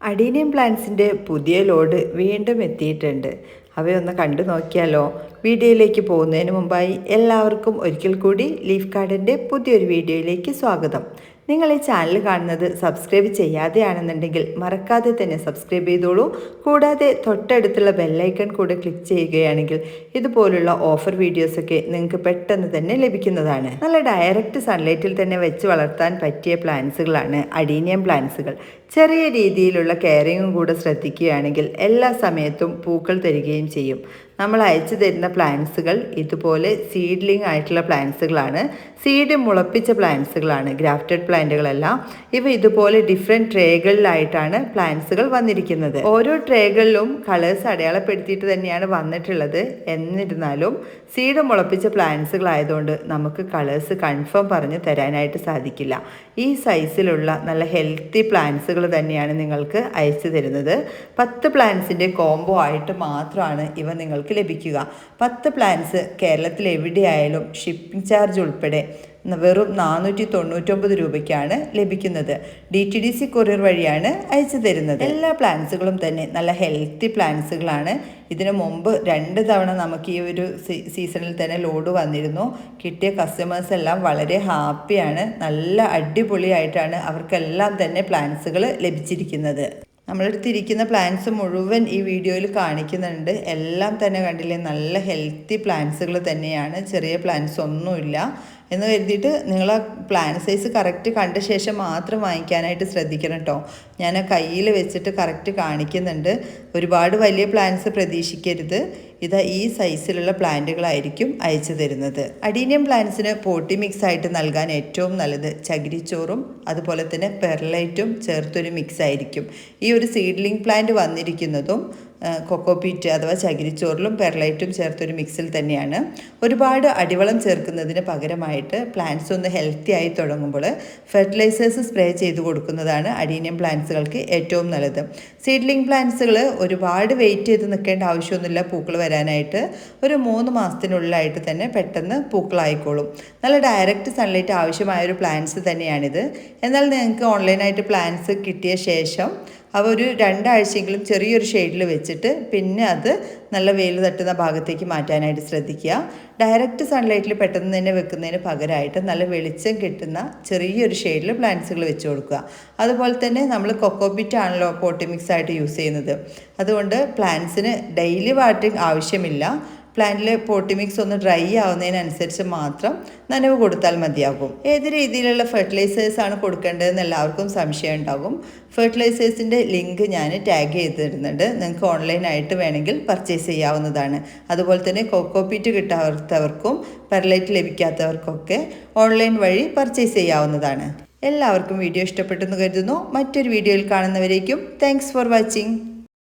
Adenium പ്ലാന്റ്സിൻ്റെ പുതിയ load വീണ്ടും എത്തിയിട്ടുണ്ട്. അവയൊന്ന് കണ്ടു നോക്കിയാലോ? വീഡിയോയിലേക്ക് പോകുന്നതിന് മുമ്പായി എല്ലാവർക്കും ഒരിക്കൽ കൂടി ലീഫ് ഗാർഡൻ്റെ പുതിയൊരു വീഡിയോയിലേക്ക് സ്വാഗതം. നിങ്ങൾ ഈ ചാനൽ കാണുന്നത് സബ്സ്ക്രൈബ് ചെയ്യാതെയാണെന്നുണ്ടെങ്കിൽ മറക്കാതെ തന്നെ സബ്സ്ക്രൈബ് ചെയ്തോളൂ. കൂടാതെ തൊട്ടടുത്തുള്ള ബെല്ലൈക്കൺ കൂടെ ക്ലിക്ക് ചെയ്യുകയാണെങ്കിൽ ഇതുപോലുള്ള ഓഫർ വീഡിയോസൊക്കെ നിങ്ങൾക്ക് പെട്ടെന്ന് തന്നെ ലഭിക്കുന്നതാണ്. നല്ല ഡയറക്റ്റ് സൺലൈറ്റിൽ തന്നെ വെച്ച് വളർത്താൻ പറ്റിയ പ്ലാന്റ്സുകളാണ് അഡീനിയം പ്ലാന്റ്സുകൾ. ചെറിയ രീതിയിലുള്ള കെയറിങ്ങും കൂടെ ശ്രദ്ധിക്കുകയാണെങ്കിൽ എല്ലാ സമയത്തും പൂക്കൾ തരികയും ചെയ്യും. നമ്മൾ അയച്ചു തരുന്ന പ്ലാന്റ്സുകൾ ഇതുപോലെ സീഡ്ലിംഗ് ആയിട്ടുള്ള പ്ലാന്റ്സുകളാണ്. Seed മുളപ്പിച്ച പ്ലാന്റ്സുകളാണ്, grafted പ്ലാന്റുകളല്ല. ഇവ ഇതുപോലെ ഡിഫറെൻറ്റ് ട്രേകളിലായിട്ടാണ് പ്ലാന്റ്സുകൾ വന്നിരിക്കുന്നത്. ഓരോ ട്രേകളിലും കളേഴ്സ് അടയാളപ്പെടുത്തിയിട്ട് തന്നെയാണ് വന്നിട്ടുള്ളത്. എന്നിരുന്നാലും സീഡ് മുളപ്പിച്ച പ്ലാന്റ്സുകളായതുകൊണ്ട് നമുക്ക് കളേഴ്സ് കൺഫേം പറഞ്ഞ് തരാനായിട്ട് സാധിക്കില്ല. ഈ സൈസിലുള്ള നല്ല ഹെൽത്തി പ്ലാന്റ്സുകൾ തന്നെയാണ് നിങ്ങൾക്ക് അയച്ചു തരുന്നത്. 10 പ്ലാന്റ്സിൻ്റെ കോംബോ ആയിട്ട് മാത്രമാണ് ഇവ നിങ്ങൾക്ക് ലഭിക്കുക. 10 പ്ലാന്റ്സ് കേരളത്തിൽ എവിടെയായാലും ഷിപ്പിംഗ് ചാർജ് ഉൾപ്പെടെ വെറും 499 രൂപയ്ക്കാണ് ലഭിക്കുന്നത്. DTDC കൊറിയർ വഴിയാണ് അയച്ചു തരുന്നത്. എല്ലാ പ്ലാന്റ്സുകളും തന്നെ നല്ല ഹെൽത്തി പ്ലാന്റ്സുകളാണ്. ഇതിനു മുമ്പ് 2 തവണ നമുക്ക് ഈ ഒരു സീസണിൽ തന്നെ ലോഡ് വന്നിരുന്നു. കിട്ടിയ കസ്റ്റമേഴ്സ് എല്ലാം വളരെ ഹാപ്പിയാണ്. നല്ല അടിപൊളിയായിട്ടാണ് അവർക്കെല്ലാം തന്നെ പ്ലാന്റ്സുകൾ ലഭിച്ചിരിക്കുന്നത്. നമ്മളെടുത്തിരിക്കുന്ന പ്ലാന്റ്സ് മുഴുവൻ ഈ വീഡിയോയിൽ കാണിക്കുന്നുണ്ട്. എല്ലാം തന്നെ കണ്ടില്ലേ, നല്ല ഹെൽത്തി പ്ലാന്റ്സുകൾ തന്നെയാണ്. ചെറിയ പ്ലാന്റ്സ് ഒന്നുമില്ല എന്ന് കരുതിയിട്ട് നിങ്ങൾ ആ പ്ലാൻ സൈസ് കറക്റ്റ് കണ്ട ശേഷം മാത്രം വാങ്ങിക്കാനായിട്ട് ശ്രദ്ധിക്കണം കേട്ടോ. ഞാൻ ആ കയ്യിൽ വെച്ചിട്ട് കറക്റ്റ് കാണിക്കുന്നുണ്ട്. ഒരുപാട് വലിയ പ്ലാന്റ്സ് പ്രതീക്ഷിക്കരുത്. ഇതാ ഈ സൈസിലുള്ള പ്ലാന്റുകളായിരിക്കും അയച്ചു തരുന്നത്. അഡീനിയം പ്ലാന്റ്സിന് പോട്ടി മിക്സ് ആയിട്ട് നൽകാൻ ഏറ്റവും നല്ലത് ചകിരിച്ചോറും അതുപോലെ തന്നെ പെർലൈറ്റും ചേർത്തൊരു മിക്സ് ആയിരിക്കും. ഈ ഒരു സീഡ്ലിംഗ് പ്ലാന്റ് വന്നിരിക്കുന്നതും കൊക്കോപീറ്റ് അഥവാ ചകിരിച്ചോറിലും പെർലൈറ്റും ചേർത്തൊരു മിക്സിൽ തന്നെയാണ്. ഒരുപാട് അടിവളം ചേർക്കുന്നതിന് പകരമായിട്ട് പ്ലാന്റ്സ് ഒന്ന് ഹെൽത്തി ആയി തുടങ്ങുമ്പോൾ ഫെർട്ടിലൈസേഴ്സ് സ്പ്രേ ചെയ്ത് കൊടുക്കുന്നതാണ് അഡീനിയം പ്ലാന്റ്സുകൾക്ക് ഏറ്റവും നല്ലത്. സീഡ്ലിംഗ് പ്ലാന്റ്സുകൾ ഒരുപാട് വെയിറ്റ് ചെയ്ത് നിൽക്കേണ്ട ആവശ്യമൊന്നുമില്ല പൂക്കൾ വരാനായിട്ട്. ഒരു 3 മാസത്തിനുള്ളിലായിട്ട് തന്നെ പെട്ടെന്ന് പൂക്കളായിക്കോളും. നല്ല ഡയറക്റ്റ് സൺലൈറ്റ് ആവശ്യമായൊരു പ്ലാന്റ്സ് തന്നെയാണിത്. എന്നാൽ നിങ്ങൾക്ക് ഓൺലൈനായിട്ട് പ്ലാന്റ്സ് കിട്ടിയ ശേഷം അവ ഒരു 2 ആഴ്ചയെങ്കിലും ചെറിയൊരു ഷെയ്ഡിൽ വെച്ചിട്ട് പിന്നെ അത് നല്ല വെയിൽ തട്ടുന്ന ഭാഗത്തേക്ക് മാറ്റാനായിട്ട് ശ്രദ്ധിക്കുക. ഡയറക്റ്റ് സൺലൈറ്റിൽ പെട്ടെന്ന് തന്നെ വെക്കുന്നതിന് പകരമായിട്ട് നല്ല വെളിച്ചം കിട്ടുന്ന ചെറിയൊരു ഷെയ്ഡിൽ പ്ലാന്റ്സുകൾ വെച്ച് കൊടുക്കുക. അതുപോലെ തന്നെ നമ്മൾ കൊക്കോപീറ്റ് ആണല്ലോ പോട്ടി മിക്സ് ആയിട്ട് യൂസ് ചെയ്യുന്നത്. അതുകൊണ്ട് പ്ലാന്റ്സിന് ഡെയിലി വാട്ടറിങ് ആവശ്യമില്ല. പ്ലാന്റിൽ പോട്ടി മിക്സ് ഒന്ന് ഡ്രൈ ആവുന്നതിനനുസരിച്ച് മാത്രം നനവ് കൊടുത്താൽ മതിയാകും. ഏത് രീതിയിലുള്ള ഫെർട്ടിലൈസേഴ്സാണ് കൊടുക്കേണ്ടതെന്ന് എല്ലാവർക്കും സംശയം ഉണ്ടാകും. ഫെർട്ടിലൈസേഴ്സിൻ്റെ ലിങ്ക് ഞാൻ ടാഗ് ചെയ്ത് തരുന്നുണ്ട്. നിങ്ങൾക്ക് ഓൺലൈനായിട്ട് വേണമെങ്കിൽ പർച്ചേസ് ചെയ്യാവുന്നതാണ്. അതുപോലെ തന്നെ കൊക്കോപീറ്റ് കിട്ടാത്തവർക്കും പെർലൈറ്റ് ലഭിക്കാത്തവർക്കൊക്കെ ഓൺലൈൻ വഴി പർച്ചേസ് ചെയ്യാവുന്നതാണ്. എല്ലാവർക്കും വീഡിയോ ഇഷ്ടപ്പെട്ടെന്ന് കരുതുന്നു. മറ്റൊരു വീഡിയോയിൽ കാണുന്നവരേക്കും താങ്ക്സ് ഫോർ വാച്ചിങ്.